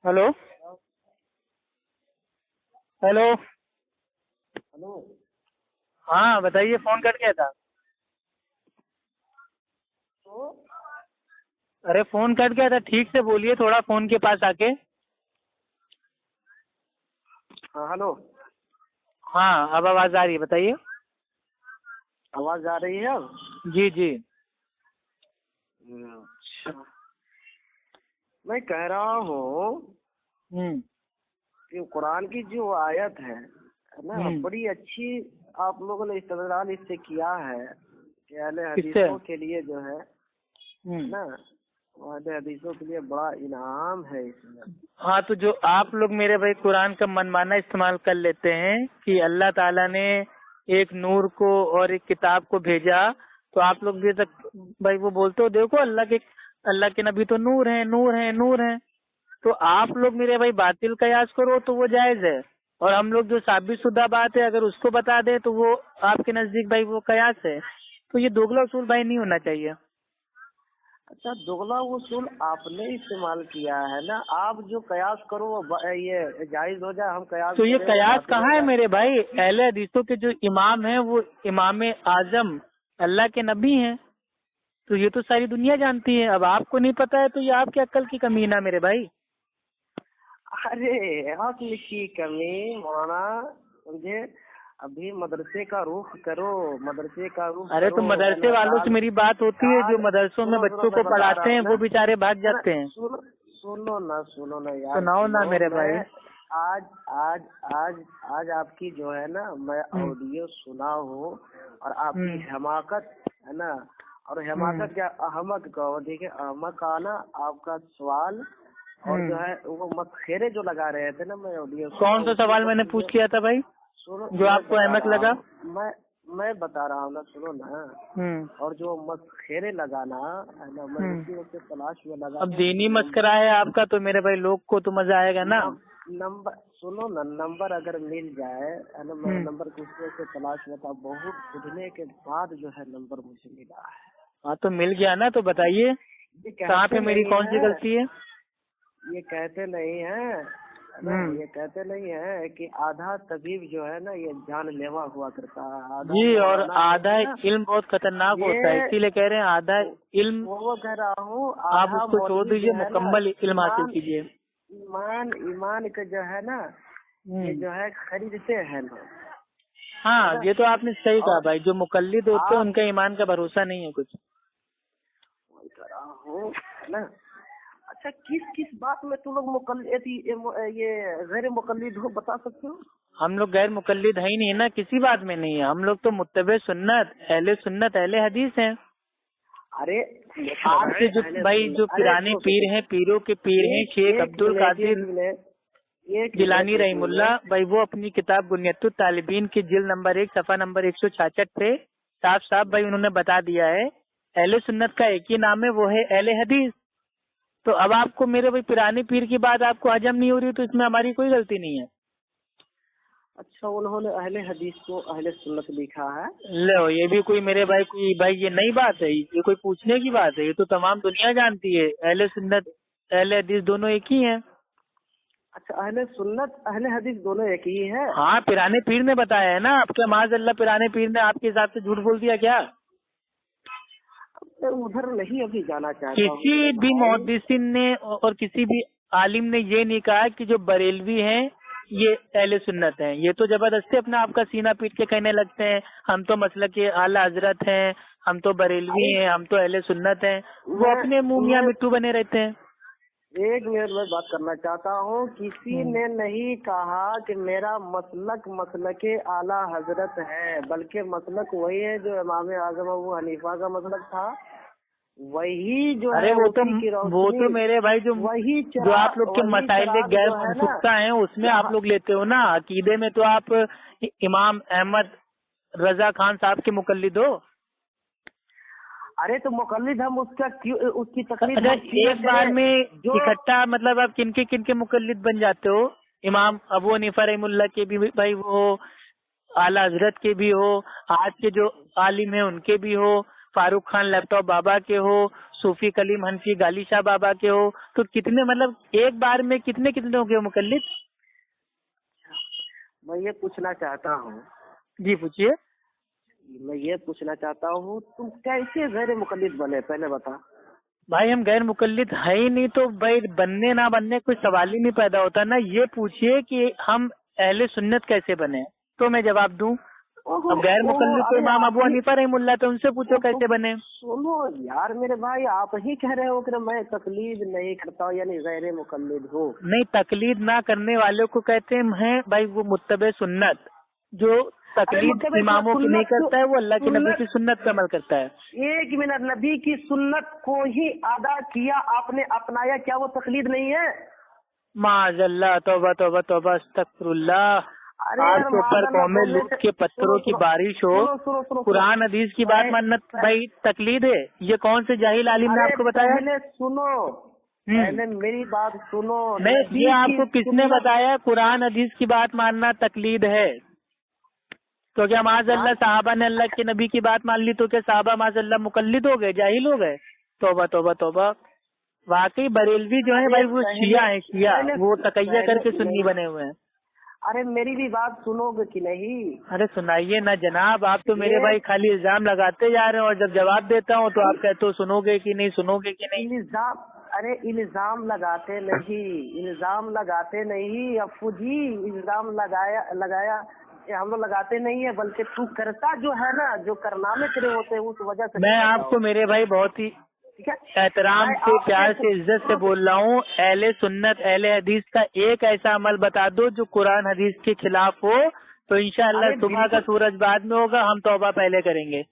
Hello hello. Hello. हाँ बताइए, phone cut गया था। तो अरे फोन कट गया था, ठीक से बोलिए थोड़ा फोन के पास आके। हाँ हेलो। हाँ अब आवाज आ रही है, बताइए। आवाज आ रही है अब? जी जी। अच्छा, मैं कह रहा हूँ हम्म कि कुरान की जो आयत है ना, हम्म। बड़ी अच्छी आप लोगों ने इस्तेमाल इससे किया है कि अहले किससे? हदीसों के लिए जो है हम्म। ना, अहले हदीसों के लिए बड़ा इनाम है इसमें। हाँ तो जो आप लोग मेरे भाई कुरान का मनमाना इस्तेमाल कर लेते हैं कि अल्लाह ताला ने एक नूर को और एक किताब को भेजा, तो आप लोग भी तक भाई वो बोलते हो देखो अल्लाह के नबी तो नूर है नूर है नूर है। तो आप लोग मेरे भाई बातिल कयास करो तो वो जायज है, और हम लोग जो साबित शुदा बात है अगर उसको बता दे तो वो आपके नजदीक भाई वो कयास है। तो ये दोगला उसूल भाई नहीं होना चाहिए। अच्छा, दोगला उसूल आपने इस्तेमाल किया है ना। आप जो कयास करो वो ये जायज हो जाए, हम कयास तो ये करें वो कयास बातिल हो कहाँ है जाए। मेरे भाई? अहले हदीसों के जो इमाम हैं वो इमाम आजम अल्लाह के नबी हैं, तो ये तो सारी दुनिया जानती है। अब आपको नहीं पता है तो ये आपकी अक्ल की कमी ना मेरे भाई। अरे अक्ल की कमी मौलाना, समझे? अभी मदरसे का रुख करो, मदरसे का रुख अरे तो करो, है मदरसे ना। वालों से दाल मेरी बात होती है, जो दाल मदरसों में सुनो सुनो, बच्चों मैं को बता रहा पढ़ाते हैं हूँ ना, वो बेचारे भाग है ना। जाते हैं। सुनो सुनो ना, सुनो ना यार, सुनाओ ना सुनो। मेरे भाई। मैं आज आज आज आज आपकी जो है ना, मैं हम्म ऑडियो सुना हूँ, और आपकी हम्म हमाकत है ना, और हम्म हमाकत क्या, अहमक कहो, देखिए अहमक आना आपका सवाल, और जो हम्म। है वो मसखेरे जो लगा रहे थे ना, मैं ऑडियो सुना, कौन सा उसकी सवाल बस मैंने मुझे पूछ किया था भाई सुनो। जो मैं आपको बता अहमक रहा लगा? हूँ, मैं बता रहा हूँ ना, सुनो ना। हम्म और जो मसखेरे लगाना है ना, मैं हम्म। उसी वक्त तलाश में लगा अब था दीनी कि मस्करा है आपका तो मेरे भाई लोग को तो मजा आएगा ना। नंबर सुनो ना, नंबर अगर मिल जाए है ना, मैं हम्म। नंबर किसी से तलाश में था, बहुत ढूंढने के बाद जो है नंबर मुझे मिला है। हाँ तो मिल गया ना, तो बताइए ये कहाँ कहते पे मेरी नहीं कौन सी है, गलती है? ये कहते नहीं है ना, ये कहते नहीं है कि आधा तबीब जो है ना ये जानलेवा हुआ करता है, आधा जी, और मौलाना जो आधा है ना इल्म बहुत खतरनाक होता है, ये, इसीलिए कह रहे हैं आधा इल्म वो कह रहा हूँ, आप आधा उसको छोड़ मौलवी दीजिए, जो है ना, मुकम्मल इल्म हासिल ईमान कीजिए। ईमान ईमान का जो है ना, ये जो है खरीदते हैं लोग, है हाँ ना। ये तो आपने सही कहा और भाई, जो मुकल्लिद होते हैं आप, उनका ईमान का भरोसा नहीं है कुछ। मैं कह रहा हूँ, है ना। अच्छा, किस किस बात में तुम लोग ये गैर मुकल्लिद हो, बता सकते हो? हम लोग गैर मुकल्लिद है ही नहीं ना, किसी बात में नहीं है। हम लोग तो मुत्तबे सुन्नत अहले हदीस हैं। अरे आपके जो भाई जो अरे पुराने पीर हैं, पीरों के पीर हैं, शेख एक अब्दुल मिनट एक कादिर मिनट एक जिलानी मिनट एक रहीमुल्ला मिनट भाई, वो अपनी किताब बुनियतुत तालिबीन की जिल्द नंबर 1 सफा नंबर 166 पे साफ साफ भाई उन्होंने बता दिया है अहले सुन्नत का एक ही नाम है, वो है अहले हदीस। तो अब आपको मेरे भाई पुराने पीर की बात आपको हजम नहीं हो रही, तो इसमें हमारी कोई गलती नहीं है। अच्छा, उन्होंने अहले हदीस को अहले सुन्नत लिखा है। लो ये भी कोई मेरे भाई कोई भाई ये नई बात है, ये कोई पूछने की बात है? ये तो तमाम दुनिया जानती है, अहले सुन्नत अहले हदीस दोनों एक ही हैं। अच्छा, अहले सुन्नत अहले हदीस दोनों एक ही है? हाँ पुराने पीर ने बताया है ना आपके, माज़अल्लाह पुराने पीर ने आपके हिसाब से झूठ बोल दिया क्या? मैं उधर नहीं अभी जाना चाहता हूँ किसी मेरे भी भाई। मुहद्दिसिन ने और किसी भी आलिम ने ये नहीं कहा कि जो बरेलवी हैं ये अहले सुन्नत हैं। ये तो जबरदस्ती अपना आपका सीना पीट के कहने लगते हैं हम तो मसलक के आला हजरत हैं, हम तो बरेलवी अरे हैं, हम तो अहले सुन्नत हैं। वो मैं अपने मुंह मियां मैं मिट्टू बने रहते हैं। एक मिनट में बात करना चाहता हूँ। किसी ने नहीं कहा कि मेरा मसलक मसलक आला हजरत है, बल्कि मसलक वही है जो इमाम आजम अबू हनीफा का मसलक था, वही जो अरे है वो उसी की तो रोशनी, मेरे भाई वही जो आप लोग के वही मसाइल चिराग गैर जो है ना, पुख्ता हैं उसमें आप जहाँ, लोग लेते हो ना। अकीदे में तो आप इमाम अहमद रजा खान साहब के मुकल्लिद हो। अरे तो मुकल्लिद हम उसका क्यों, उसकी तकलीफ अच्छा हम क्यों न एक बार करें? में जो इकट्ठा मतलब आप किनके मुकल्लिद बन जाते हो? इमाम अबू हनीफा रहमुल्लाह के भी भाई वो, आला हजरत के भी हो, आज के जो आलिम है उनके भी हो, फारूक खान लैपटॉप बाबा के हो, सूफी कलीम हनफी गाली शाह बाबा के हो, तो कितने मतलब एक बार में कितने कितने हो गए मुकल्लिद? मैं ये पूछना चाहता हूँ, जी पूछिए। मैं ये पूछना चाहता हूँ तुम कैसे गैर मुकल्लिद बने, पहले बता। भाई हम गैर मुकल्लिद है ही नहीं, तो भाई बनने ना बनने कोई सवाल ही नहीं पैदा होता ना। ये पूछिए कि हम अहले सुन्नत कैसे बने, तो मैं जवाब दूं। अब गैर मुकल्लिद तो इमाम अबू हनीफा रहमुल्लाह, तो उनसे पूछो कैसे बने। सुनो यार मेरे भाई, आप ही कह रहे हो कि मैं तकलीद नहीं करता हूँ यानी गैर मुकल्लिद हूँ। नहीं, तकलीद ना करने वालों को कहते हैं भाई वो मुत्तबे सुन्नत। जो तकलीद इमामों की नहीं करता है वो अल्लाह के नबी की सुन्नत पे अमल करता है। एक मिनट, नबी की सुन्नत को ही अदा किया आपने, अपनाया, क्या वो तकलीद नहीं है? माज़ल्लाह, तौबा तौबा तौबा, अस्तगफिरुल्लाह। आज के ऊपर कौमे लूट के पत्थरों की बारिश हो, कुरान हदीस की बात मानना भाई तकलीद है? ये कौन से जाहिल आलिम ने आपको बताया? पहले सुनो, पहले मेरी बात सुनो। नहीं, ये आपको किसने बताया कुरान हदीस की बात मानना तकलीद है? तो क्या माज़ल्लाह साहबा ने अल्लाह के नबी की बात मान ली तो क्या साहबा माज़ल्लाह मुकल्लिद हो गए, जाहिल हो गए? तौबा तौबा तौबा। वाकई बरेलवी जो है भाई वो शिया है, शिया। वो तकैया करके सुन्नी बने हुए हैं। अरे मेरी भी बात सुनोगे कि नहीं? अरे सुनाइए ना जनाब, आप तो मेरे भाई खाली इल्जाम लगाते जा रहे हैं, और जब जवाब देता हूँ तो आप कहते हो सुनोगे कि नहीं, सुनोगे कि नहीं। इल्जाम, अरे इल्जाम लगाते नहीं, इल्जाम लगाते नहीं अफू जी, इल्जाम लगाया हम लोग लगाते नहीं है, बल्कि तू करता जो है ना, जो करनामे तेरे होते हैं उस वजह से। मैं आपको मेरे भाई बहुत ही एहतराम से, प्यार से, इज्जत से बोल रहा हूँ, अहले सुन्नत अहले हदीस का एक ऐसा अमल बता दो जो कुरान हदीस के खिलाफ हो, तो इंशाअल्लाह सुबह का सूरज बाद में होगा, हम तौबा पहले करेंगे।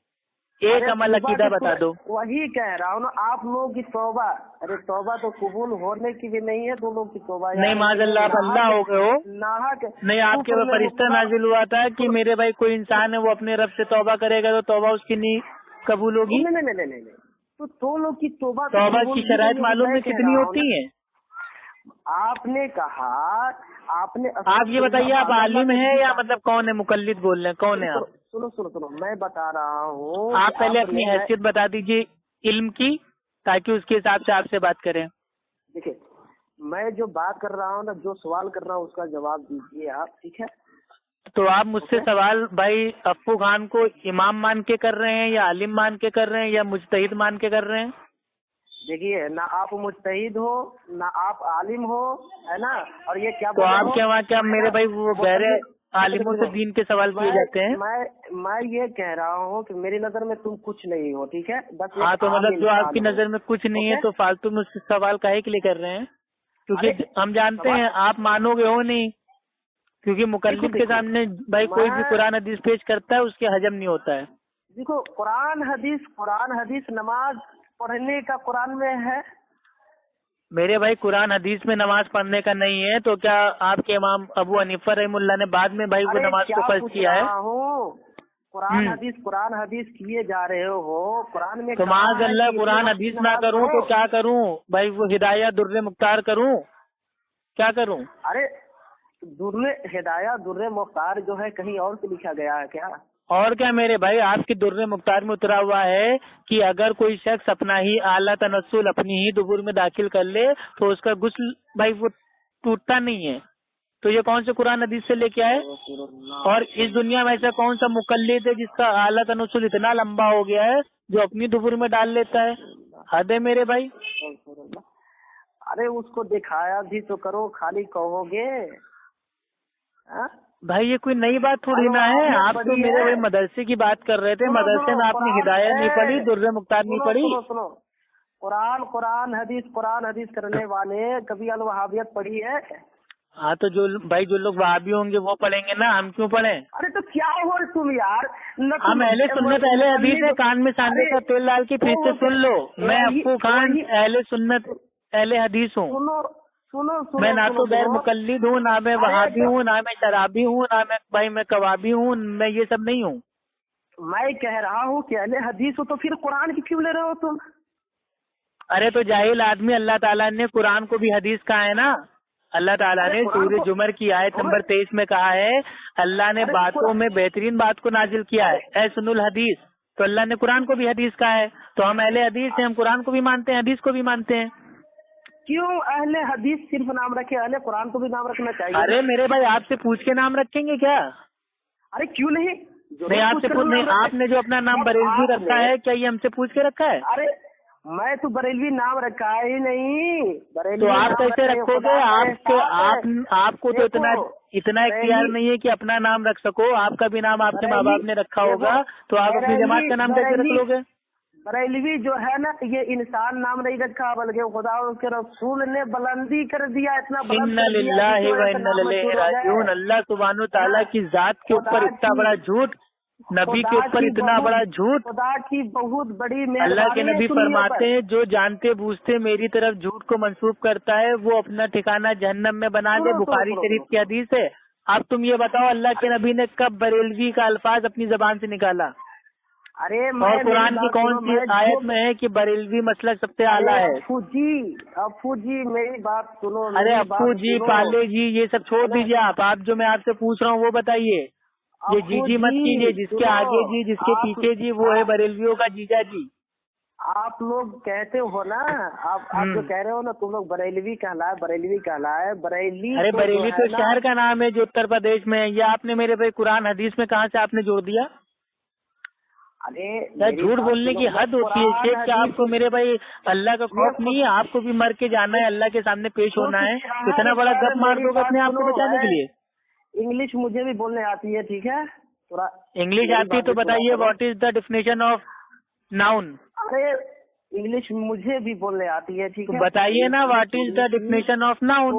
एक अमल अकीदा बता दो। वही कह रहा हूँ ना, आप लोगों की तौबा, अरे तौबा तो कबूल होने की भी नहीं है, तुम लोग की तौबा नहीं माज़ल्लाह, आप अल्लाह हो गए हो। नहीं, आपके ऊपर फरिश्ता नाजिल हुआ था कि मेरे भाई कोई इंसान है वो अपने रब से तौबा करेगा तो तौबा उसकी नहीं कबूल होगी। नहीं, तो तुम लोग की तौबा की शराइत मालूम है कितनी होती है? आपने कहा, आपने, आप ये बताइए, आप आलिम है या मतलब कौन है? मुकल्लिद बोल रहे हैं, कौन है आप? सुनो, मैं बता रहा हूँ। आप पहले अपनी हैसियत बता दीजिए इल्म की, ताकि उसके हिसाब से आपसे बात करें। देखिए, मैं जो बात कर रहा हूँ ना, जो सवाल कर रहा हूँ उसका जवाब दीजिए आप, ठीक है? तो आप मुझसे सवाल भाई अफ्फू खान को इमाम मान के कर रहे हैं या आलिम मान के कर रहे हैं या मुजतहिद मान के कर रहे हैं? देखिए, ना आप मुजतहिद हो ना आप आलिम हो, है ना? और ये क्या तो आप क्या वहाँ क्या मेरे भाई वो गहरे आलिमों से दीन के सवाल किए जाते हैं? मैं ये कह रहा हूँ कि मेरी नजर में तुम कुछ नहीं हो, ठीक है? बस हाँ, तो मतलब जो आपकी नजर में कुछ नहीं है तो फालतू में उससे सवाल काहे के लिए कर रहे हैं? क्योंकि हम जानते हैं आप मानोगे हो नहीं, क्योंकि मुकल्लिद के सामने भाई कोई भी कुरान हदीस पेश करता है उसके हजम नहीं होता है। देखो, कुरान हदीस नमाज पढ़ने का कुरान में है। मेरे भाई कुरान हदीस में नमाज पढ़ने का नहीं है, तो क्या आपके इमाम अबू हनीफा रहमुल्लाह ने बाद में भाई वो नमाज को फर्ज किया है? कुरान हदीस किए जा रहे हो, कुरान में तो माज़अल्लाह कुरान हदीस ना करूं तो क्या करूं भाई? वो हिदाया दुर्रे मुख्तार करूं, क्या करूं? अरे हिदाया दुर्रे मुख्तार जो है कहीं और से लिखा गया है क्या? और क्या मेरे भाई, आपकी दुर्रे मुख्तार में उतरा हुआ है कि अगर कोई शख्स अपना ही आला तनस्सुल अपनी ही दुबुर में दाखिल कर ले तो उसका गुस्ल भाई वो टूटता नहीं है। तो ये कौन से कुरान हदीस से लेके आए? और इस दुनिया में ऐसा कौन सा मुकल्लिद है जिसका आला तनस्सुल इतना लंबा हो गया है जो अपनी दुबुर में डाल लेता है? हद है मेरे भाई। अरे उसको दिखाया भी तो करो, खाली कहोगे? भाई ये कोई नई बात थोड़ी ना है। आप तो मेरे भाई मदरसे की बात कर रहे थे, मदरसे में आपने हिदायत नहीं पढ़ी, दुर्रे मुख्तार नहीं पढ़ी। सुनो, कुरान हदीस करने वाले कभी अल वहाबियत पढ़ी है? हाँ, तो जो लोग वहाबी होंगे वो पढ़ेंगे ना, हम क्यों पढ़ें? अरे तो क्या हो तुम यार, हम अहले सुन्नत अहले हदीस है, कान में सांडे का तेल डाल के फिर से सुन लो। मैं अफ्फू खान अहले सुन्नत अहले हदीस हूँ। सुनो, मैं ना तो गैर मुकल्लिद हूँ, ना मैं वहाबी हूँ, ना मैं शराबी हूँ, ना मैं कबाबी हूँ, मैं ये सब नहीं हूँ। मैं कह रहा हूँ कि अहले हदीस हो तो फिर कुरान की क्यों ले रहे हो तुम? अरे तो जाहिल आदमी, अल्लाह ताला ने कुरान को भी हदीस कहा है ना। अल्लाह ताला ने सूरह जुमर की आयत नंबर 23 में कहा है, अल्लाह ने बातों में बेहतरीन बात को नाजिल किया है, ऐ सुनुल हदीस। تو اللہ نے قرآن کو بھی حدیث کہا ہے، تو ہم اہل حدیث ہیں، ہم قرآن کو بھی مانتے ہیں، حدیث کو بھی مانتے ہیں۔ کیوں اہل حدیث صرف نام رکھے، اہل قرآن کو بھی نام رکھنا چاہیے؟ ارے میرے بھائی آپ سے پوچھ کے نام رکھیں گے کیا؟ ارے کیوں نہیں، نہیں آپ سے نہیں، آپ نے جو اپنا نام بریلوی رکھا ہے کیا یہ ہم سے پوچھ کے رکھا ہے؟ ارے میں تو بریلوی نام رکھا ہی نہیں، تو آپ کیسے رکھو گے؟ آپ کو تو اتنا اختیار نہیں ہے کہ اپنا نام رکھ سکو، آپ کا بھی نام آپ کے ماں باپ نے رکھا ہوگا، تو آپ اپنی جماعت کا نام کیسے رکھ لو گے؟ بریلوی جو ہے نا یہ انسان نام نہیں رکھا، بلکہ خدا اس کے رسول نے بلندی کر دیا، اتنا بلند کر دیا۔ اللہ سبحانہ تعالیٰ کی ذات کے اوپر اتنا بڑا جھوٹ، نبی کے اوپر اتنا بڑا جھوٹ۔ خدا کی بہت بڑی اللہ کے نبی فرماتے ہیں جو جانتے بوجھتے میری طرف جھوٹ کو منسوب کرتا ہے وہ اپنا ٹھکانہ جہنم میں بنا لے، بخاری شریف کی حدیث ہے۔ اب تم یہ بتاؤ اللہ کے نبی نے کب بریلوی کا الفاظ اپنی زبان سے نکالا؟ ارے اور قرآن کی کون سی آیت میں ہے کہ بریلوی مسلک سب سے اعلیٰ ہے؟ افو جی میری بات سنو۔ ارے افو جی، پالے جی، یہ سب چھوڑ دیجیے، آپ جو میں آپ سے پوچھ رہا ہوں وہ بتائیے۔ یہ جی مت کیجیے، جس کے آگے جی جس کے پیچھے جی وہ ہے بریلویوں کا جیجا جی۔ آپ لوگ کہتے ہو نا، آپ جو کہہ رہے ہو نا، تم لوگ بریلوی کہلائے بریلی۔ ارے بریلی تو شہر کا نام ہے جو اتر پردیش میں ہے، یہ آپ نے میرے بھائی قرآن حدیث میں کہاں سے آپ نے جوڑ دیا؟ ارے جھوٹ بولنے کی حد ہوتی ہے شیخ، کیا آپ کو میرے بھائی اللہ کا خوف نہیں ہے؟ آپ کو بھی مر کے جانا ہے، اللہ کے سامنے پیش ہونا ہے، اتنا بڑا گپ مار دو گے اپنے آپ کو بچانے کے لیے؟ انگلش مجھے بھی بولنے آتی ہے، ٹھیک ہے؟ تھوڑا انگلش آتی ہے تو بتائیے what is the definition of noun? ارے انگلش مجھے بھی بولنے آتی ہے، ٹھیک ہے؟ بتائیے نا what is the definition of noun?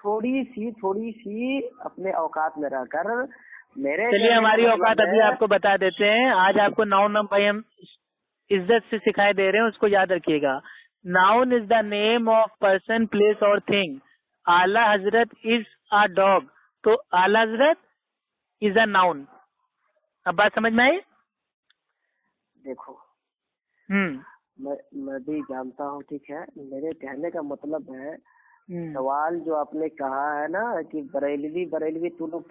تھوڑی سی اپنے اوقات میں رہ کر میرے۔ چلیے ہماری اوقات ابھی آپ کو بتا دیتے ہیں، آج آپ کو ناؤن بھائی ہم عزت سے سکھائے دے رہے ہیں، اس کو یاد رکھیے گا۔ Noun is the name of person, place اور تھنگ۔ اعلی حضرت از اے ڈاگ، تو اعلی حضرت از اے ناؤن۔ اب بات سمجھ میں آئی؟ دیکھو میں بھی جانتا ہوں، ٹھیک ہے، میرے کہنے کا مطلب ہے سوال جو آپ نے کہا ہے نا کہ بریلوی تو لوگ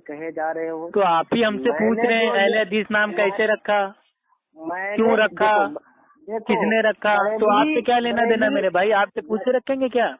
کہے جا رہے ہو، تو آپ ہی ہم سے پوچھ رہے ہیں اہل حدیث نام کیسے رکھا، کیوں رکھا، کس نے رکھا؟ تو آپ سے کیا لینا دینا میرے بھائی؟ آپ سے پوچھ کے رکھیں گے کیا؟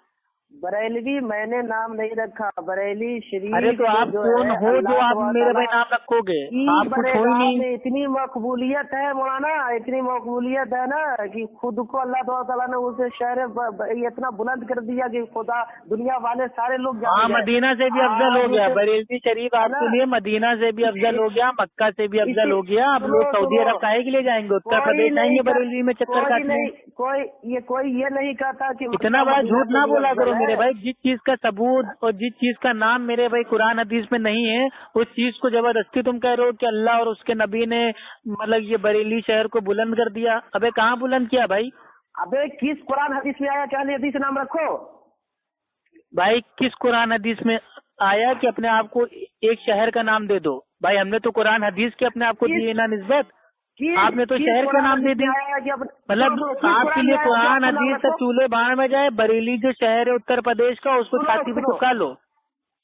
بریلوی میں نے نام نہیں رکھا، بریلی شریف۔ ارے تو آپ کون ہو جو آپ میرے بھائی نام رکھو گے؟ آپ کچھ ہو ہی نہیں۔ اتنی مقبولیت ہے مولانا، اتنی مقبولیت ہے نا کہ خود کو اللہ تعالیٰ نے اسے شہر اتنا بلند کر دیا کہ خدا دنیا والے سارے لوگ مدینہ سے بھی افضل ہو گیا، بریلوی شریف آپ کے لیے مدینہ سے بھی افضل ہو گیا، مکہ سے بھی افضل ہو گیا۔ اب لوگ سعودی عرب کاہے کے لیے جائیں گے؟ اتر پردیش آئیں گے بریلوی میں چکر کاٹنے۔ کوئی یہ نہیں کہتا کہ اتنا بڑا جھوٹ نہ بولا کرو میرے بھائی۔ جس چیز کا ثبوت اور جس چیز کا نام میرے بھائی قرآن حدیث میں نہیں ہے، اس چیز کو زبردستی تم کہہ رہے ہو کہ اللہ اور اس کے نبی نے مطلب یہ بریلی شہر کو بلند کر دیا۔ ابے کہاں بلند کیا بھائی؟ ابے کس قرآن حدیث میں آیا کہ اہل حدیث نام رکھو؟ بھائی کس قرآن حدیث میں آیا کہ اپنے آپ کو ایک شہر کا نام دے دو؟ بھائی ہم نے تو قرآن حدیث کے اپنے آپ کو دیے نا نسبت، آپ نے تو شہر کا نام دے دی۔ مطلب آپ کے لیے قرآن حدیث سب چولہے باہر میں جائے، بریلی جو شہر ہے اتر پردیش کا اس کو چھاتی پہ چپکا لو۔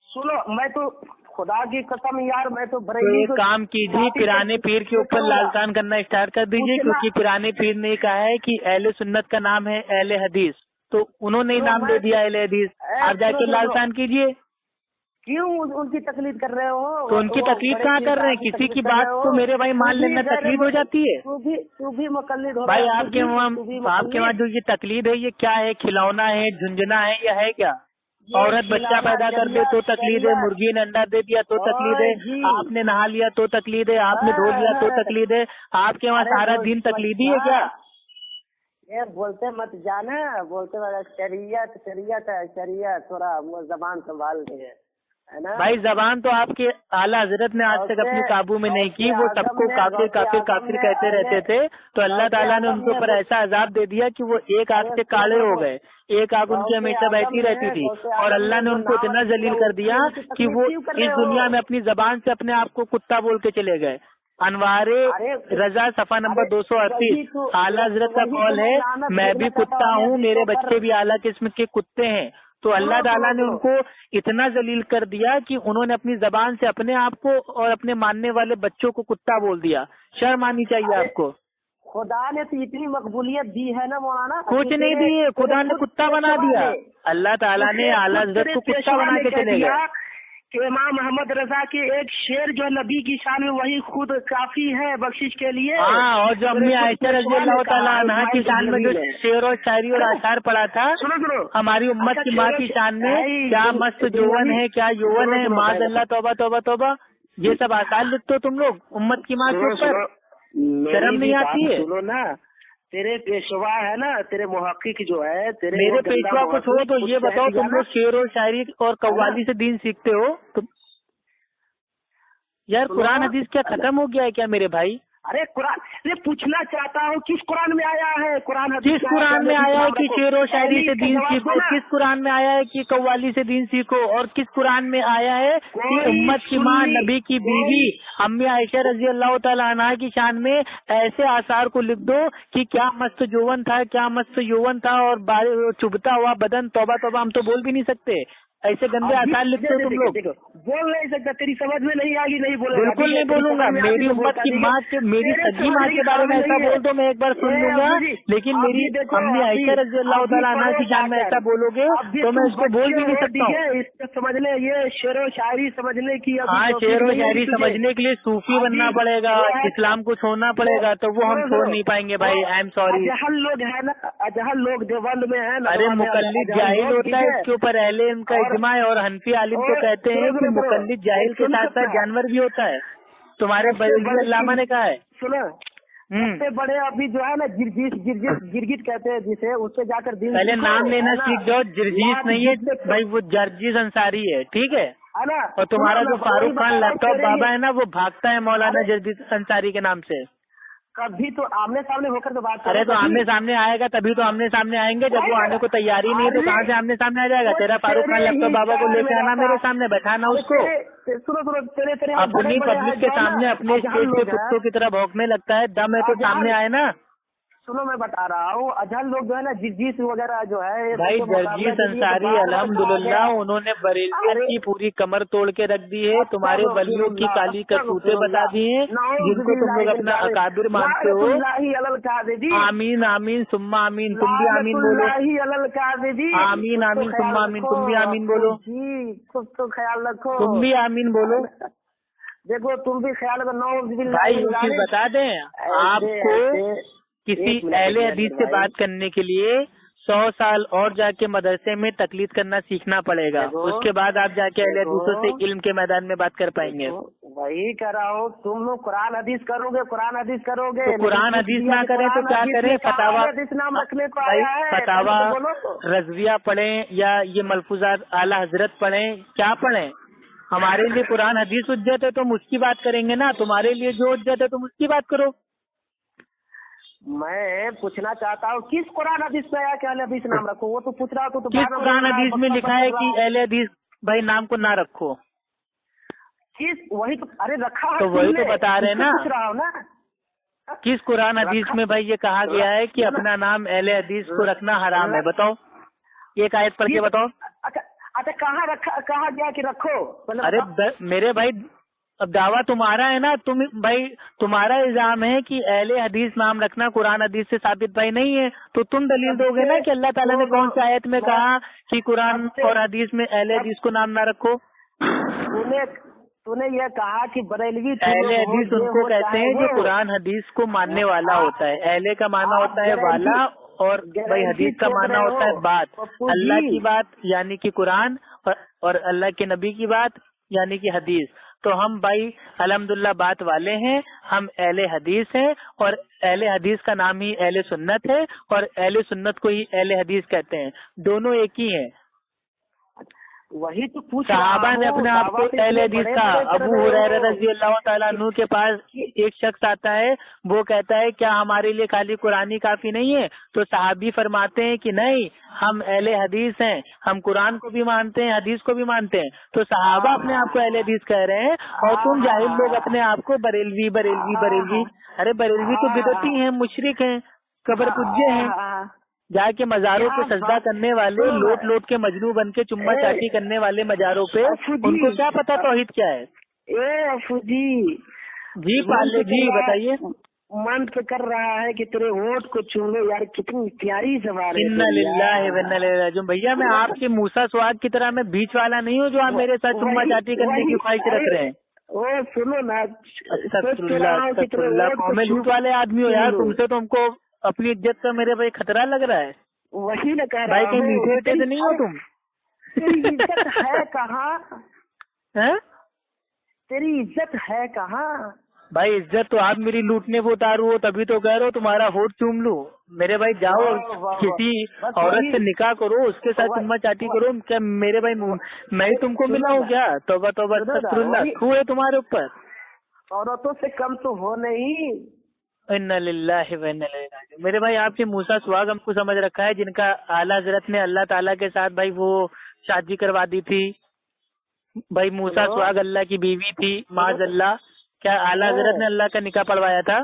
سنو، میں تو خدا کی قسم یار، میں تو ایک کام کیجیے، پیرانے پیر کے اوپر لالتان کرنا اسٹارٹ کر دیجیے، کیونکہ پیرانے پیر نے کہا ہے کہ اہل سنت کا نام ہے اہل حدیث، تو انہوں نے نام دے دیا اہل حدیث۔ آپ جا کے لالتان کیجیے۔ کیوں ان کی تقلید کر رہے ہو؟ تو ان کی تقلید کہاں کر رہے ہیں؟ کسی کی بات کو میرے بھائی مان لینا تقلید ہو جاتی ہے؟ تو بھی مقلد ہو بھائی آپ کے وہاں جو یہ تقلید ہے یہ کیا ہے؟ کھلونا ہے، جھنجھنا ہے، یا ہے کیا؟ عورت بچہ پیدا کر دے تو تقلید ہے، مرغی نے انڈا دے دیا تو تقلید ہے، آپ نے نہا لیا تو تقلید ہے، آپ نے دھو لیا تو تقلید ہے۔ آپ کے وہاں سارا دین تقلیدی ہے کیا؟ یہ بولتے مت جانا، بولتے شریعت تھوڑا زبان سنبھال رہی ہے نا بھائی۔ زبان تو آپ کے اعلیٰ حضرت نے آج تک اپنے قابو میں نہیں کی، وہ سب کو کافر کافر کافر کہتے رہتے تھے، تو اللہ تعالیٰ نے ان کے اوپر ایسا عذاب دے دیا کہ وہ ایک آنکھ سے کالے ہو گئے، ایک آنکھ ان کی ہمیشہ بہتی رہتی تھی، اور اللہ نے ان کو اتنا ذلیل کر دیا کہ وہ اس دنیا میں اپنی زبان سے اپنے آپ کو کتا بول کے چلے گئے۔ انوار رضا صفحہ نمبر 238، اعلیٰ حضرت کا قول ہے میں بھی کتا ہوں، میرے بچے بھی اعلیٰ قسم کے کتے ہیں، تو اللہ تعالیٰ نے ان کو اتنا ذلیل کر دیا کہ انہوں نے اپنی زبان سے اپنے آپ کو اور اپنے ماننے والے بچوں کو کتا بول دیا. شرم آنی چاہیے آپ کو. خدا نے تو اتنی مقبولیت دی ہے نا مولانا, کچھ نہیں دی ہے, خدا نے کتا بنا دیا. اللہ تعالیٰ نے اعلیٰ حضرت کو کتا بنا کے چلے گئے کہ امام محمد رضا کے ایک شعر جو نبی کی شان میں وہی خود کافی ہے بخشش کے لیے. ہاں, اور جو امی عائشہ رضی اللہ تعالیٰ عنہا کی شان میں جو شعر اور شاعری اور اشعار پڑھا تھا ہماری امت کی ماں کی شان میں, کیا مست جوون ہے, کیا یوون ہے, معاذ اللہ, توبہ توبہ توبہ, یہ سب اشعار لکھتے ہو تم لوگ امت کی ماں کے اوپر. شرم نہیں آتی ہے؟ سنو نا, تیرے پیشوا ہے نا, تیرے محقق جو ہے, میرے پیشوا کو چھوڑو تو یہ بتاؤ تم لوگ شعر و شاعری اور قوالی سے دین سیکھتے ہو تم؟ یار قرآن حدیث کیا ختم ہو گیا ہے کیا میرے بھائی؟ ارے قرآن میں پوچھنا چاہتا ہوں کس قرآن میں آیا ہے؟ قرآن حدیث کس قرآن میں آیا ہے کہ شعر و شاعری سے دین سیکھو؟ کس قرآن میں آیا ہے کہ قوالی سے دین سیکھو؟ اور کس قرآن میں آیا ہے کہ امت کی ماں نبی کی بیوی امی عائشہ رضی اللہ تعالیٰ عنہا کی شان میں ایسے آثار کو لکھ دو کہ کیا مست جوون تھا, کیا مست یوون تھا, اور چبھتا ہوا بدن, توبہ توبہ, ہم تو بول بھی نہیں سکتے, ایسے گندے آثار لکھتے ہو تم لوگ. بول نہیں سکتا, تیری سمجھ میں نہیں آگی, نہیں بولے, بالکل نہیں بولوں گا. میری امت کی ماں کے, میری سچی ماں کے بارے میں ایسا بول دو میں ایک بار سن لوں گا, لیکن میری امی عائشہ رضی اللہ تعالیٰ عنہا کی شان میں ایسا بولو گے تو میں اس کو بول بھی نہیں سکتا ہوں. اس کو سمجھنے, یہ شعر و شاعری سمجھنے کی, ہاں شعر و شاعری سمجھنے کے لیے صوفی بننا پڑے گا, اسلام کو چھوڑنا پڑے گا, تو وہ ہم چھوڑ نہیں پائیں گے بھائی. I am sorry. اجہل لوگ ہے نا, اجہل لوگ دیوبند میں ہے نا. ارے مقلد جاہل ہوتا ہے, اس کے اوپر اہل علم کا اجماع ہے, اور حنفی عالم کو کہتے ہیں کہ مقلد جاہل کے ساتھ ساتھ جانور بھی ہوتا ہے. تمہارے بریلوی علامہ نے کہا ہے. سنا سب سے بڑے ابھی جو ہے نا گرگٹ کہتے ہیں جسے, اس سے جا کر دین پہلے نام لینا سیکھ جاؤ. جرجیس نہیں ہے بھائی, وہ جرجیس انصاری ہے, ٹھیک ہے. اور تمہارا جو فاروق خان لیپ ٹاپ بابا ہے نا, وہ بھاگتا ہے مولانا جرجیس انصاری کے نام سے. کبھی تو آمنے سامنے ہو کر تو بات. ارے تو آمنے سامنے آئے گا تبھی تو آمنے سامنے آئیں گے, جب وہ آنے کو تیاری نہیں ہے تو کہاں سے آمنے سامنے آ جائے گا. تیرا فاروق خان لیپ ٹاپ بابا کو لے کے آنا میرے سامنے, بیٹھانا اس کو. اپنی پبلک کے سامنے اپنے اسٹیج کے کتوں کی طرح بھونکنے لگتا ہے, دم ہے تو سامنے آئے نا. سنو میں بتا رہا ہوں, اجہل لوگ جو ہے نا جرجیس وغیرہ جو ہے بھائی, جرجیس انصاری الحمدللہ انہوں نے بریلویت کی پوری کمر توڑ کے رکھ دی ہے. تمہارے ولیوں کی کالی کرتوتیں بتا دی ہیں جن کو تم لوگ اپنا اکابر مانتے ہو. آمین آمین ثم آمین, تم بھی آمین بولو. آمین آمین ثم آمین, تم بھی آمین بولو. خود تو خیال رکھو, تم بھی آمین بولو. دیکھو تم بھی خیال رکھو. بھائی یہ چیز بتا دیں آپ کو, کسی اہل حدیث سے بات کرنے کے لیے 100 سال اور جا کے مدرسے میں تقلید کرنا سیکھنا پڑے گا. اس کے بعد آپ جا کے اہل حدیثوں سے علم کے میدان میں بات کر پائیں گے. وہی کہہ رہا ہوں, تم لوگ قرآن حدیث کرو گے, قرآن حدیث کرو گے. قرآن حدیث نہ کریں تو کیا کریں؟ فتاوا رضویہ پڑھیں یا یہ ملفوظات اعلیٰ حضرت پڑھیں, کیا پڑھیں؟ ہمارے لیے قرآن حدیث حجت ہے تو ہم اس کی بات کریں گے نا. تمہارے لیے جو حجت ہے تم اس کی بات کرو. میں پوچھنا چاہتا ہوں کس قرآن حدیث میں آیا کہ اہل حدیث نام رکھو, وہ تو پوچھ رہا تو کس قرآن حدیث میں لکھا ہے کہ اہل حدیث بھائی نام کو نہ رکھو؟ وہی تو, ارے رکھا ہے تو وہی تو بتا رہے نا, پوچھ رہا ہوں نا. کس قرآن حدیث میں بھائی یہ کہا گیا ہے کہ اپنا نام اہل حدیث کو رکھنا حرام ہے؟ بتاؤ, ایک آیت پڑھ کے بتاؤ. اچھا کہا گیا کہ رکھو؟ ارے میرے بھائی, اب دعویٰ تمہارا ہے نا, تم بھائی تمہارا الزام ہے کہ اہل حدیث نام رکھنا قرآن حدیث سے ثابت بھائی نہیں ہے, تو تم دلیل دو گے نا کہ اللہ تعالیٰ نے کون سی آیت میں کہا کہ قرآن اور حدیث میں اہل حدیث کو نام نہ رکھو. تو نے یہ کہا کہ بریلوی اہل حدیث ان کو کہتے ہیں جو قرآن حدیث کو ماننے والا ہوتا ہے. اہل کا معنی ہوتا ہے والا, اور بھائی حدیث کا معنی ہوتا ہے بات. اللہ کی بات یعنی کہ قرآن, اور اللہ کے نبی کی بات یعنی کہ حدیث. تو ہم بھائی الحمدللہ بات والے ہیں, ہم اہل حدیث ہیں, اور اہل حدیث کا نام ہی اہل سنت ہے, اور اہل سنت کو ہی اہل حدیث کہتے ہیں. دونوں ایک ہی ہیں. وہی تو پوچھ صحابہ نے اپنے آپ کو اہل حدیث کہا. ابو ہریرہ رضی اللہ تعالیٰ عنہ کے پاس ایک شخص آتا ہے, وہ کہتا ہے کیا ہمارے لیے خالی قرآن کافی نہیں ہے؟ تو صحابی فرماتے ہیں کہ نہیں, ہم اہل حدیث ہیں, ہم قرآن کو بھی مانتے ہیں, حدیث کو بھی مانتے ہیں. تو صحابہ اپنے آپ کو اہل حدیث کہہ رہے ہیں, اور تم جاہل لوگ اپنے آپ کو بریلوی بریلوی بریلوی. ارے بریلوی تو بدعتی ہیں, مشرک ہیں, قبر پجے ہیں. जाके मज़ारों पे सजदा करने वाले, लोट लोट के मजनू बन के चुम्मा चाटी करने वाले मज़ारों पे, उनको क्या पता तौहीद क्या है? जी पाले जी, बताइए। मन तो कर रहा है कि तेरे होठ को चूमे यार, कितनी प्यारी सवाल है। इन्ना लिल्लाहि व इन्ना इलैहि राजिऊन। भैया मैं आपके मूसा स्वाद की तरह मैं बीच वाला नहीं हूँ जो आप मेरे साथ चुम्मा चाटी करने की ख्वाहिश रख रहे हैं। ओ सुनो ना, अस्तगफिरुल्लाह, कौमे लूट वाले आदमी हो यार, तुमसे तो हमको अपनी इज्जत का मेरे भाई खतरा लग रहा है। वही न कह रहा भाई कहीं मीठे मीठे तो नहीं हो तुम? तेरी इज्जत है कहाँ? हैं? तेरी इज्जत है कहाँ? भाई इज्जत तो आप मेरी लूटने को उतारू हो, तभी तो कह रहे हो तुम्हारा होठ चूम लूं। मेरे भाई जाओ किसी औरत से निकाह करो, उसके साथ चुम्मा चाटी करो। क्या मेरे भाई मैं ही तुमको मिला हूँ क्या? तौबा तौबा, अस्तगफिरुल्लाह, थू है तुम्हारे ऊपर। औरतों से कम तो हो नहीं। इन्ना लिल्लाहि व इन्ना इलैहि राजिऊन। मेरे भाई आपके मूसा सुहाग हमको समझ रखा है, जिनका आला हजरत ने अल्लाह ताला के साथ भाई वो शादी करवा दी थी। भाई मूसा सुहाग अल्लाह की बीवी थी, माज़अल्लाह। क्या आला हजरत ने अल्लाह का निकाह पढ़वाया था?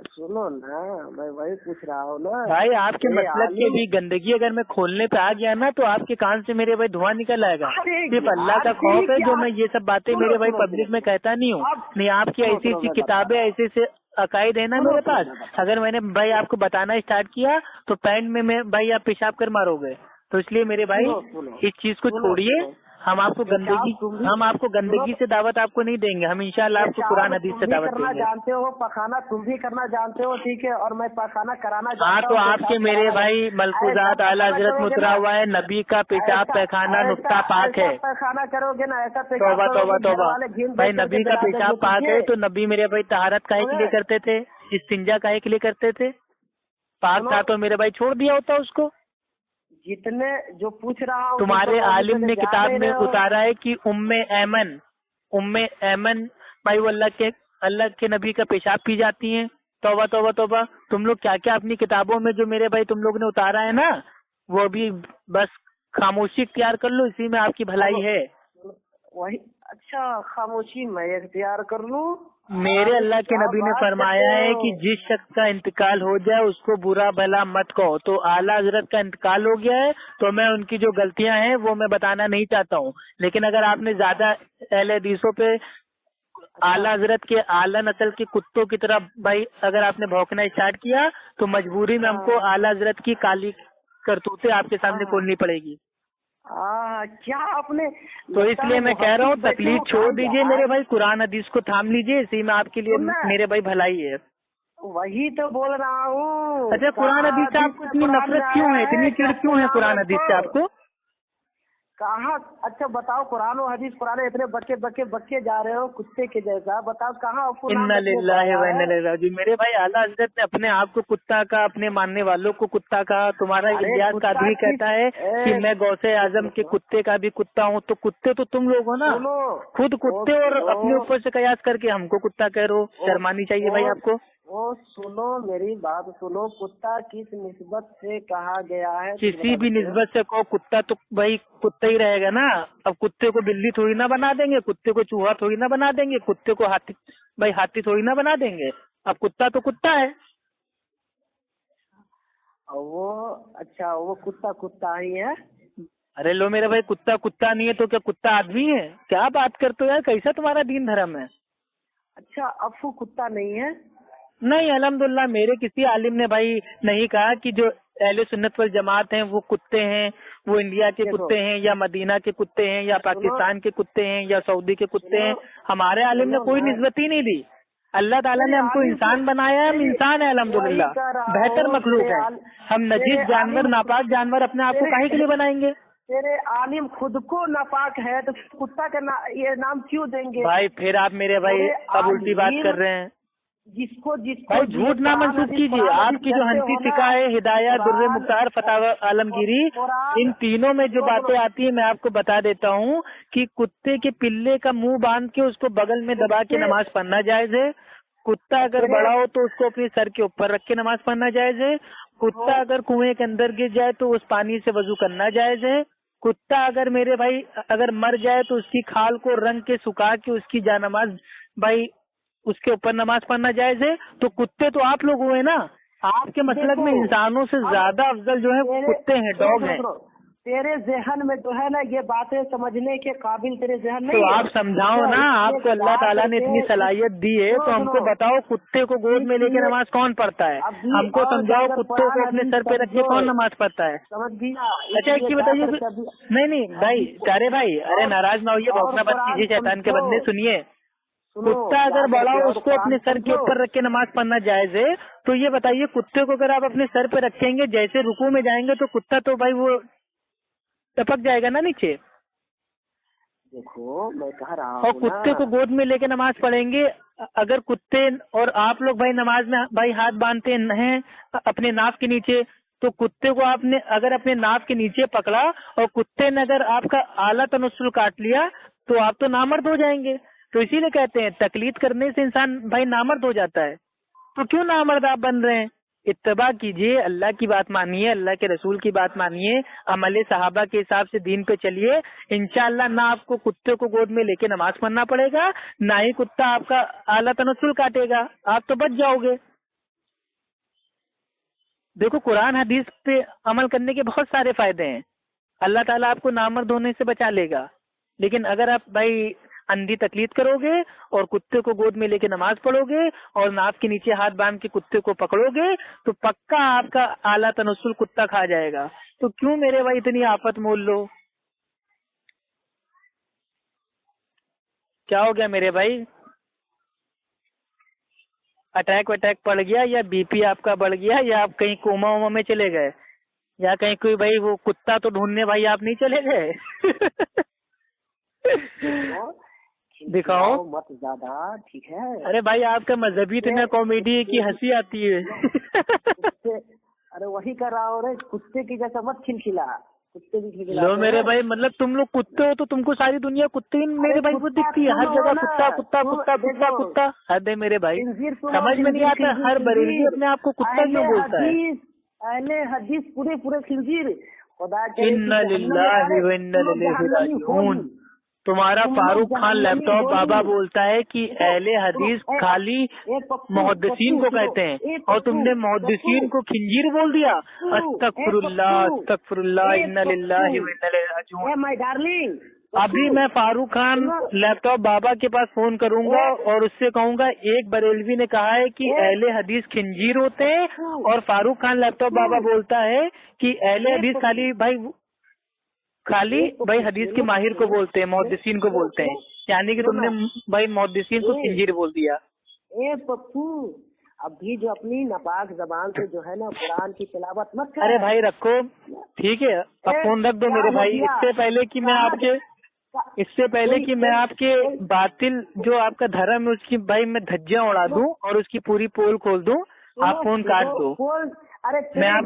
सुनो ना, मैं वही पूछ रहा हूँ ना भाई, आपके मतलब की भी गंदगी अगर मैं खोलने पे आ गया ना, तो आपके कान से मेरे भाई धुआं निकल आएगा। सिर्फ अल्लाह का खौफ है जो मैं ये सब बातें मेरे भाई पब्लिक में कहता नहीं हूँ। नहीं, आपकी ऐसी ऐसी किताबें, ऐसे ऐसे अकायद है ना मेरे पास, अगर मैंने भाई आपको बताना स्टार्ट किया तो पैंट में मैं भाई आप पेशाब कर मारोगे। तो इसलिए मेरे भाई इस चीज को छोड़िए। हम आपको गंदगी से दावत आपको नहीं देंगे। हम इंशाल्लाह आपको कुरान हदीस से दावत देंगे। जानते हो पखाना तुम भी करना जानते हो, ठीक है, और मैं पखाना कराना जानता हूं। हाँ, तो आपके मेरे भाई मलफूजात आला हजरत में उतरा हुआ है, नबी का पेशाब पैखाना नुक्ता पाक है। पैखाना करोगे ना ऐसा तौबा तौबा तौबा। भाई नबी का पेशाब पाक है तो नबी मेरे भाई तहारत काहे के लिए करते थे, इस्तिंजा काहे के लिए करते थे? पाक था तो मेरे भाई छोड़ दिया होता उसको। जितने जो पूछ रहा हूँ तुम्हारे आलिम ने किताब में उतारा है कि उम्मे ऐमन भाई वो अल्लाह के नबी का पेशाब पी जाती हैं। तौबा तौबा तौबा। तुम लोग क्या क्या अपनी किताबों में जो मेरे भाई तुम लोग ने उतारा है ना, वो भी बस खामोशी इख्तियार कर लो, इसी में आपकी भलाई है। वही अच्छा, खामोशी मैं इख्तियार कर लूं? मेरे अल्लाह के नबी ने फरमाया है कि जिस शख्स का इंतकाल हो जाए उसको बुरा भला मत कहो। तो आला हजरत का इंतकाल हो गया है तो मैं उनकी जो गलतियां हैं वो मैं बताना नहीं चाहता हूँ। लेकिन अगर आपने ज्यादा अहले हदीसों पे आला हजरत के आला नस्ल के कुत्तों की तरह भाई अगर आपने भौंकना स्टार्ट किया तो मजबूरी में हमको आला हजरत की काली करतूतें आपके सामने खोलनी पड़ेगी। क्या आपने, तो इसलिए मैं कह रहा हूँ तकलीफ छोड़ दीजिए मेरे भाई, कुरान हदीस को थाम लीजिए, इसी में आपके लिए मेरे भाई भलाई है। वही तो बोल रहा हूँ। अच्छा, कुरान हदीस से आपको इतनी नफरत क्यों है, इतनी चिढ़ क्यों है कुरान हदीस से आपको? कहाँ? अच्छा बताओ, कुरान और हदीस पुराने इतने बक्के जा रहे हो कुत्ते के जैसा, बताओ कहाँ? इन्ना लिल्लाहि व इन्ना इलैहि राजिऊन। मेरे भाई आला हजरत ने अपने आप को कुत्ता का, अपने मानने वालों को कुत्ता का। तुम्हारा इलियास कादरी कहता है कि मैं गौसे आजम के कुत्ते का भी कुत्ता हूँ। तो कुत्ते तो तुम लोग हो ना, खुद कुत्ते, और अपने ऊपर से कयास करके हमको कुत्ता कह रहे हो। शर्मानी चाहिए भाई आपको। सुनो मेरी बात सुनो, कुत्ता किस निस्बत से कहा गया है? किसी भी निस्बत से कहो कुत्ता तो भाई कुत्ता ही रहेगा ना। अब कुत्ते को बिल्ली थोड़ी ना बना देंगे, कुत्ते को चूहा थोड़ी ना बना देंगे, कुत्ते को हाथी थोड़ी ना बना देंगे। अब कुत्ता तो कुत्ता है। वो अच्छा, वो कुत्ता ही है। अरे लो मेरे भाई, कुत्ता कुत्ता नहीं है तो क्या कुत्ता आदमी है? क्या बात करते हो यार, कैसा तुम्हारा दीन धर्म है? अच्छा, अफू कुत्ता नहीं है? नहीं, अल्हम्दुलिल्लाह मेरे किसी आलिम ने भाई नहीं कहा कि जो अहले सुन्नत वल जमात हैं वो कुत्ते हैं, वो इंडिया के कुत्ते हैं या मदीना के कुत्ते हैं या पाकिस्तान के कुत्ते हैं या सऊदी के कुत्ते हैं। हमारे आलिम ने कोई निस्बत ही नहीं दी। अल्लाह ताला ने हमको इंसान बनाया है, हम इंसान है अल्हम्दुलिल्लाह, बेहतर मखलूक है। हम नजीस जानवर, नापाक जानवर अपने आप को काहे के लिए बनाएंगे? तेरे आलिम खुद को नापाक है तो कुत्ता का ये नाम क्यों देंगे? भाई फिर आप मेरे भाई अब उल्टी बात कर रहे हैं। जिसको भाई झूठ ना मंसूब कीजिए। आपकी जो हंसी फिका है, हिदायत, दुर्रे मुख्तार, फतावा आलमगीरी, इन तीनों में जो बातें आती है मैं आपको बता देता हूँ कि कुत्ते के पिल्ले का मुंह बांध के उसको बगल में दबा के नमाज पढ़ना जायज है। कुत्ता अगर बड़ा हो तो उसको अपने सर के ऊपर रख के नमाज पढ़ना जायज है। कुत्ता अगर कुएं के अंदर गिर जाए तो उस पानी से वजू करना जायज है। कुत्ता अगर मेरे भाई अगर मर जाए तो उसकी खाल को रंग के सुखा के उसकी जानमाज भाई उसके ऊपर नमाज पढ़ना जायज है। तो कुत्ते तो आप लोग हुए ना, آپ کے مسلک میں انسانوں سے زیادہ افضل جو ہے کتے ہیں، ڈاگ ہیں. تیرے ذہن میں جو ہے نا یہ باتیں سمجھنے کے قابل تیرے ذہن تو آپ سمجھاؤ نا، آپ کو اللہ تعالیٰ نے اتنی صلاحیت دی ہے تو ہم کو بتاؤ کتے کو گود میں لے کے نماز کون پڑھتا ہے؟ ہم کو سمجھاؤ کتوں کو اپنے سر پہ رکھ کے کون نماز پڑھتا ہے؟ اچھا ایک چیز بتائیے. نہیں بھائی، پیارے بھائی، ارے ناراض نہ ہوئیے، بھوکنا بات کیجیے شیطان کے بندے. سنیے، کتا اگر بڑا ہو اس کو اپنے سر کے اوپر رکھ کے نماز پڑھنا جائز ہے، تو یہ بتائیے کتے کو اگر آپ اپنے سر پہ رکھیں گے، جیسے رکوع میں جائیں گے تو کتا تو بھائی وہ ٹپک جائے گا نا نیچے. دیکھو میں کہہ رہا ہوں اور کتے کو گود میں لے کے نماز پڑھیں گے. اگر کتے اور آپ لوگ بھائی نماز میں بھائی ہاتھ باندھتے ہیں اپنے ناف کے نیچے، تو کتے کو آپ نے اگر اپنے ناف کے نیچے پکڑا اور کتے نے اگر آپ کا اعلیٰ تناسل کاٹ لیا تو آپ تو نامرد ہو جائیں گے. تو اسی لیے کہتے ہیں تقلید کرنے سے انسان بھائی نامرد ہو جاتا ہے. تو کیوں نامرد آپ بن رہے ہیں؟ اتباع کیجیے، اللہ کی بات مانیے، اللہ کے رسول کی بات مانیے، عمل صحابہ کے حساب سے دین پہ چلیے. انشاءاللہ نہ آپ کو کتے کو گود میں لے کے نماز پڑھنا پڑے گا، نہ ہی کتا آپ کا اعلیٰ تناسل کاٹے گا، آپ تو بچ جاؤ گے. دیکھو قرآن حدیث پہ عمل کرنے کے بہت سارے فائدے ہیں. اللہ تعالیٰ آپ کو نامرد ہونے سے بچا لے گا. لیکن اگر آپ بھائی اندھی تقلید کرو گے اور کتے کو گود میں لے کے نماز پڑھو گے اور ناف کے نیچے ہاتھ باندھ کے کتے کو پکڑو گے تو پکا آپ کا اعلیٰ تناسل کتا کھا جائے گا. تو کیوں میرے بھائی اتنی آفت مول لو؟ کیا ہو گیا میرے بھائی؟ اٹیک وٹیک پڑ گیا یا بی پی آپ کا بڑھ گیا یا آپ کہیں کوما ووما میں چلے گئے یا کہیں کوئی بھائی وہ کتا تو ڈھونڈنے بھائی آپ نہیں چلے گئے؟ دکھاؤ مت زیادہ، ٹھیک ہے؟ ارے بھائی آپ کا مذہبی اتنا کامیڈی ہے کہ ہنسی آتی ہے. ارے وہی کر رہا ہوں، کتے کی جیسا مت کھلکھلا، کتے بھی کھلکھلا. لو میرے بھائی، مطلب تم لوگ کتے ہو تو تم کو ساری دنیا کتے میرے بھائی کو دکھتی ہے، ہر جگہ کتا کتا کتا کتا کتا. حد ہے میرے بھائی، سمجھ میں نہیں آتا ہر بریلوی اپنے آپ کو کتا کیوں بولتا ہے. اہل حدیث پورے خنزیر. خدا انا للہ و انا الیہ راجعون. تمہارا فاروق خان لیپ ٹاپ بابا بولتا ہے کہ اہل حدیث خالی محدثین کو کہتے ہیں اور تم نے محدثین کو خنزیر بول دیا. استغفر اللہ استغفر اللہ، انا للہ و انا الیہ راجعون. مائی ڈارلنگ، ابھی میں فاروق خان لیپ ٹاپ بابا کے پاس فون کروں گا اور اس سے کہوں گا ایک بریلوی نے کہا ہے کہ اہل حدیث خنزیر ہوتے ہیں اور فاروق خان لیپ ٹاپ بابا بولتا ہے کہ اہل حدیث خالی بھائی حدیث کے ماہر کو بولتے ہیں، محدثین کو بولتے ہیں. یعنی کہ تم نے بھائی محدثین کو خنزیر بول دیا. اے پپو، ابھی جو اپنی ناپاک زبان سے جو ہے نا قرآن کی تلاوت مت کر. ارے بھائی رکھو، ٹھیک ہے، اب فون رکھ دو میرے بھائی. اس سے پہلے کہ میں آپ کے باطل جو آپ کا دھرم ہے اس کی بھائی میں دھجیاں اڑا دوں اور اس کی پوری پول کھول دوں، آپ فون کاٹ دو. میں آپ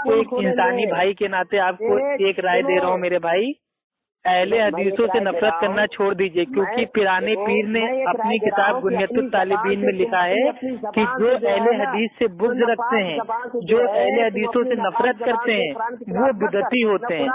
کو ایک انسانی بھائی کے ناطے آپ کو ایک رائے دے رہا ہوں میرے بھائی، اہل حدیثوں سے نفرت کرنا چھوڑ دیجئے، کیونکہ پیرانے پیر نے اپنی کتاب بنیت الطالبین میں لکھا ہے کہ جو اہل حدیث سے بغض رکھتے ہیں، جو اہل حدیثوں سے نفرت کرتے ہیں وہ بدعتی ہوتے ہیں.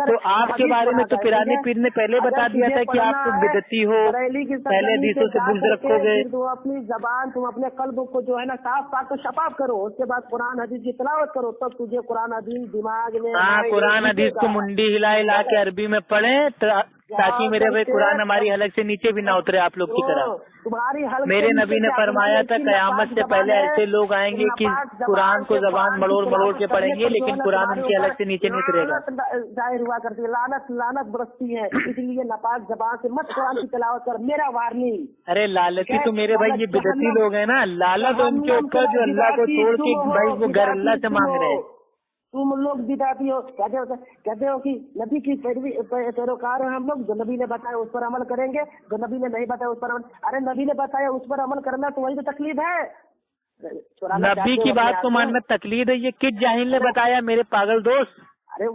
تو آپ کے بارے میں تو پیرانے پیر نے پہلے بتا دیا تھا کہ آپ لوگ بدعتی ہو، اہل حدیثوں سے بغض رکھو گے. اپنی زبان، تم اپنے قلب کو جو ہے نا صاف پاک شفاف کرو، اس کے بعد قرآن حدیث کی تلاوت کرو، تب تجھے قرآن حدیث دماغ میں. ہاں، قرآن حدیث کو منڈی ہلا کے عربی میں پڑھیں تاکہ میرے بھائی قرآن ہماری حلق سے نیچے بھی نہ اترے آپ لوگ کی طرح. میرے نبی نے فرمایا تھا قیامت سے پہلے ایسے لوگ آئیں گے کہ قرآن کو زبان مڑوڑ کے پڑھیں گے لیکن قرآن ان کی حلق سے نیچے نہیں اترے گا. ظاہر ہوا کرتی ہے، لعنت برستی ہے، اس لیے ناپاک زبان سے مت قرآن کی تلاوت کر، میرا وارننگ. ارے لالچی تو میرے بھائی یہ بدعتی لوگ ہیں نا، لالچ ان کے اوپر جو اللہ کو چھوڑ کے بھائی وہ غیر اللہ سے مانگ رہے ہیں. تم لوگ بدعتی ہو، کہتے ہو کہ نبی کی پیروکار ہیں ہم لوگ، جو نبی نے بتایا اس پر عمل کریں گے، جو نبی نے نہیں بتایا اس پر عمل. ارے نبی نے بتایا اس پر عمل کرنا تو وہی تو تکلیف ہے. نبی کی بات کو ماننا تقلید ہے، یہ کس جاہل نے بتایا میرے پاگل دوست؟ ارے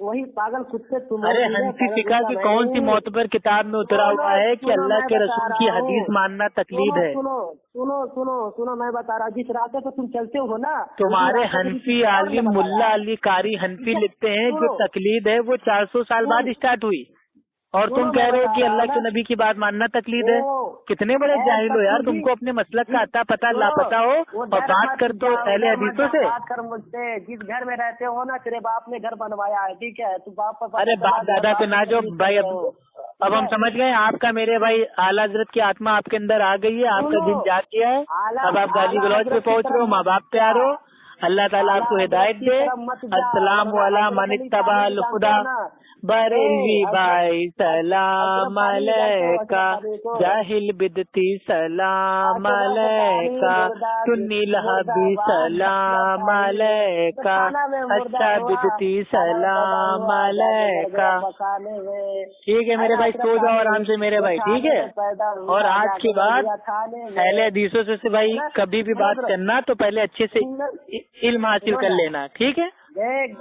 وہی پاگل کتے تم. ارے حنفی فقہ کی کون سی معتبر کتاب میں اترا ہوا ہے کہ اللہ کے رسول کی حدیث ماننا تقلید ہے؟ سنو میں بتا رہا، جس راستے پہ تم چلتے ہو نا، تمہارے حنفی عالم ملا علی قاری حنفی لکھتے ہیں جو تقلید ہے وہ 400 سال بعد اسٹارٹ ہوئی. और तुम कह रहे हो कि अल्लाह के नबी की बात मानना तकलीद है। कितने बड़े जाहिल हो यार, तुमको अपने मसलक का अता पता लापता हो और बात कर तो अहले हदीसों से। बात कर मुझसे, जिस घर में रहते हो ना तेरे बाप ने घर बनवाया है, ठीक है, तू बाप पर अरे बाप दादा पे ना जो भाई। अब हम समझ गए आपका मेरे भाई आला हजरत की आत्मा आपके अंदर आ गई है, आपका दिन जाग गया है। अब आप गाली गलौज पे पहुंच रहे हो, माँ बाप पे आ रहे हो। अल्लाह ताला आपको हिदायत दे। अस्सलाम वाला मन इत्तबाअल खुदा बरेलवी भाई सलाम अलैका, जाहिल बिदती सलाम अलैका, सुन्नी लहबी सलाम अलैका, अच्छा बिदती सलाम अलैका। ठीक है मेरे भाई, सो जाओ आराम से मेरे भाई, ठीक है। और आज के बाद अहले हदीसों से भाई कभी भी बात करना तो पहले अच्छे से इल्म हासिल कर लेना, ठीक है।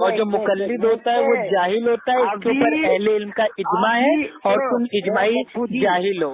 और जो मुकल्लिद होता है वो जाहिल होता है, इसके ऊपर अहले इल्म का इज्मा है और तुम इजमाई जाहिल हो।